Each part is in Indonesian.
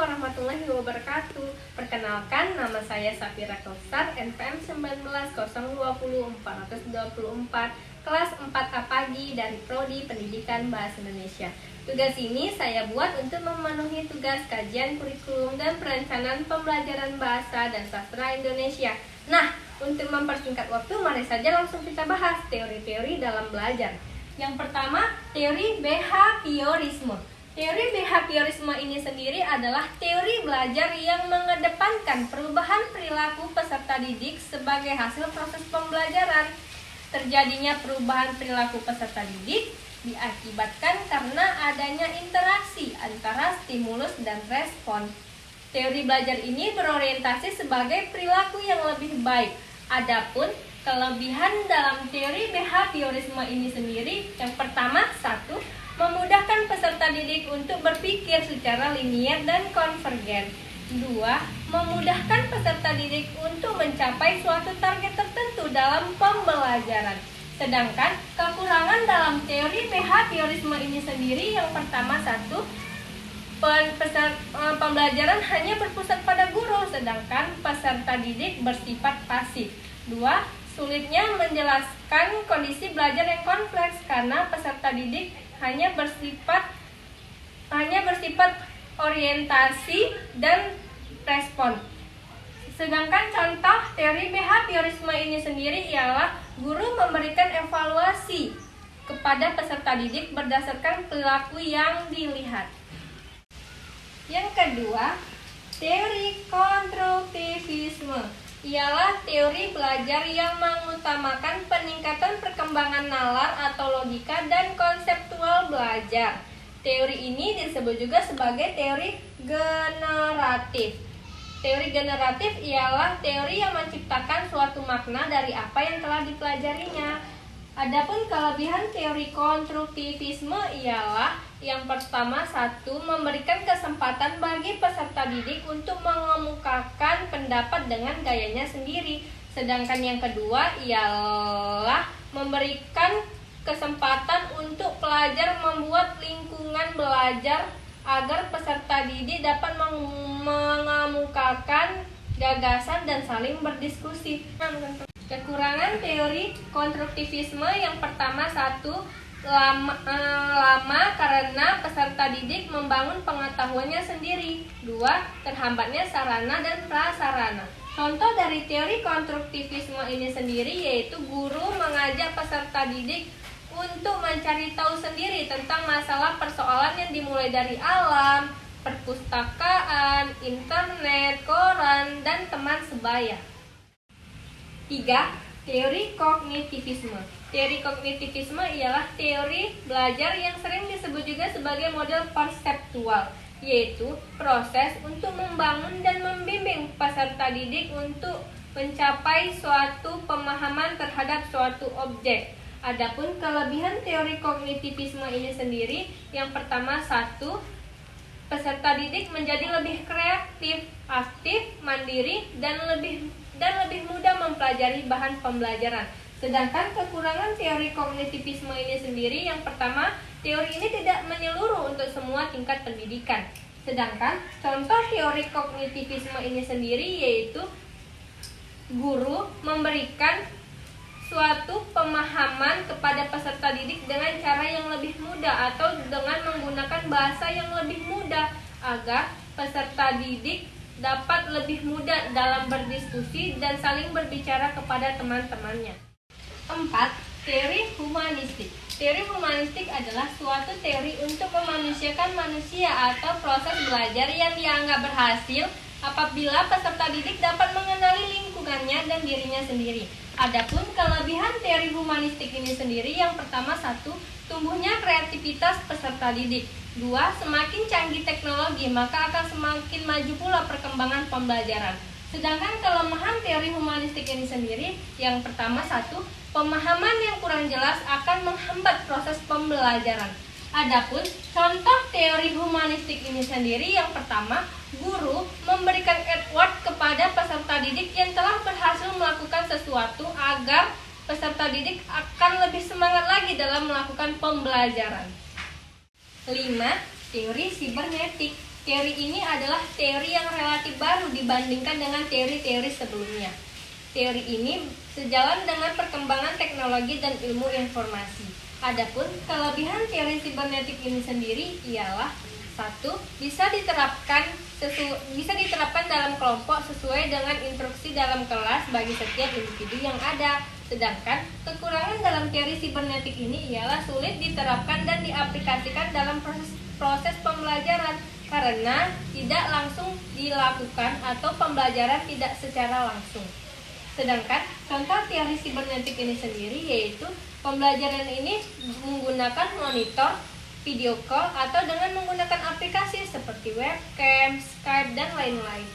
warahmatullahi wabarakatuh. Perkenalkan, nama saya Safira Kausar, NPM 19020424, kelas 4A pagi dari Prodi Pendidikan Bahasa Indonesia. Tugas ini saya buat untuk memenuhi tugas kajian kurikulum dan perencanaan pembelajaran bahasa dan sastra Indonesia. Nah, untuk mempersingkat waktu, mari saja langsung kita bahas teori-teori dalam belajar. Yang pertama, teori behaviorisme. Teori behaviorisme ini sendiri adalah teori belajar yang mengedepankan perubahan perilaku peserta didik sebagai hasil proses pembelajaran. Terjadinya perubahan perilaku peserta didik diakibatkan karena adanya interaksi antara stimulus dan respon. Teori belajar ini berorientasi sebagai perilaku yang lebih baik. Adapun kelebihan dalam teori behaviorisme ini sendiri, yang pertama, satu, memudahkan peserta didik untuk berpikir secara linier dan konvergen. 2. Memudahkan peserta didik untuk mencapai suatu target tertentu dalam pembelajaran. Sedangkan kekurangan dalam teori behaviorisme ini sendiri, yang pertama, 1. Pembelajaran hanya berpusat pada guru, sedangkan peserta didik bersifat pasif. 2. Sulitnya menjelaskan kondisi belajar yang kompleks karena peserta didik hanya bersifat orientasi dan respon. Sedangkan contoh teori behaviorisme ini sendiri ialah guru memberikan evaluasi kepada peserta didik berdasarkan perilaku yang dilihat. Yang kedua, teori konstruktivisme ialah teori belajar yang mengutamakan peningkatan perkembangan nalar atau logika dan konseptual belajar. Teori ini disebut juga sebagai teori generatif. Teori generatif ialah teori yang menciptakan suatu makna dari apa yang telah dipelajarinya. Adapun kelebihan teori konstruktivisme ialah yang pertama, 1. Memberikan kesempatan bagi peserta didik untuk mengemukakan pendapat dengan gayanya sendiri. Sedangkan yang kedua ialah memberikan kesempatan untuk pelajar membuat lingkungan belajar agar peserta didik dapat mengemukakan gagasan dan saling berdiskusi. Kekurangan teori konstruktivisme, yang pertama, 1. Lama karena peserta didik membangun pengetahuannya sendiri. 2. Terhambatnya sarana dan prasarana. Contoh dari teori konstruktivisme ini sendiri yaitu guru mengajak peserta didik untuk mencari tahu sendiri tentang masalah persoalan yang dimulai dari alam, perpustakaan, internet, koran, dan teman sebaya. 3. Teori kognitivisme. Teori kognitivisme ialah teori belajar yang sering disebut juga sebagai model perseptual, yaitu proses untuk membangun dan membimbing peserta didik untuk mencapai suatu pemahaman terhadap suatu objek. Adapun kelebihan teori kognitivisme ini sendiri, yang pertama, 1. Peserta didik menjadi lebih kreatif, aktif, mandiri, dan lebih mudah mempelajari bahan pembelajaran. Sedangkan kekurangan teori kognitivisme ini sendiri, yang pertama, teori ini tidak menyeluruh untuk semua tingkat pendidikan. Sedangkan contoh teori kognitivisme ini sendiri yaitu guru memberikan suatu pemahaman kepada peserta didik dengan cara yang lebih mudah atau dengan menggunakan bahasa yang lebih mudah agar peserta didik dapat lebih mudah dalam berdiskusi dan saling berbicara kepada teman-temannya. 4. Teori humanistik. Teori humanistik adalah suatu teori untuk memanusiakan manusia atau proses belajar yang dianggap berhasil apabila peserta didik dapat mengenali lingkungannya dan dirinya sendiri. Adapun kelebihan teori humanistik ini sendiri, yang pertama, 1. Tumbuhnya kreativitas peserta didik. 2. Semakin canggih teknologi, maka akan semakin maju pula perkembangan pembelajaran. Sedangkan kelemahan teori humanistik ini sendiri, yang pertama, 1. Pemahaman yang kurang jelas akan menghambat proses pembelajaran. Adapun contoh teori humanistik ini sendiri, yang pertama, guru memberikan reward kepada peserta didik yang telah berhasil melakukan sesuatu agar peserta didik akan lebih semangat lagi dalam melakukan pembelajaran. 5. Teori sibernetik. Teori ini adalah teori yang relatif baru dibandingkan dengan teori-teori sebelumnya. Teori ini sejalan dengan perkembangan teknologi dan ilmu informasi. Adapun kelebihan teori sibernetik ini sendiri ialah satu, bisa diterapkan dalam kelompok sesuai dengan instruksi dalam kelas bagi setiap individu yang ada. Sedangkan kekurangan dalam teori sibernetik ini ialah sulit diterapkan dan diaplikasikan dalam proses pembelajaran karena tidak langsung dilakukan atau pembelajaran tidak secara langsung. Sedangkan contoh teori sibernetik ini sendiri yaitu pembelajaran ini menggunakan monitor, video call, atau dengan menggunakan aplikasi seperti webcam, Skype, dan lain-lain.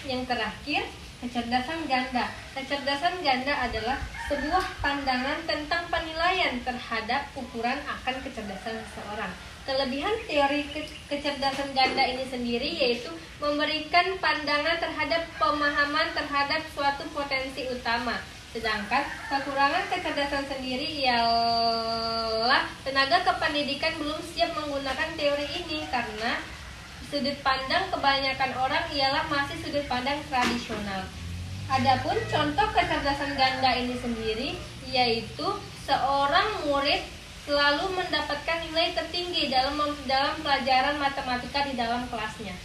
Yang terakhir, kecerdasan ganda. Kecerdasan ganda adalah sebuah pandangan tentang penilaian terhadap ukuran akan kecerdasan seseorang. Kelebihan teori kecerdasan ganda ini sendiri yaitu memberikan pandangan terhadap pemahaman terhadap suatu potensi utama. Sedangkan kekurangan kecerdasan sendiri ialah tenaga kependidikan belum siap menggunakan teori ini karena sudut pandang kebanyakan orang ialah masih sudut pandang tradisional. Adapun contoh kecerdasan ganda ini sendiri yaitu seorang murid selalu mendapatkan nilai tertinggi dalam pelajaran matematika di dalam kelasnya.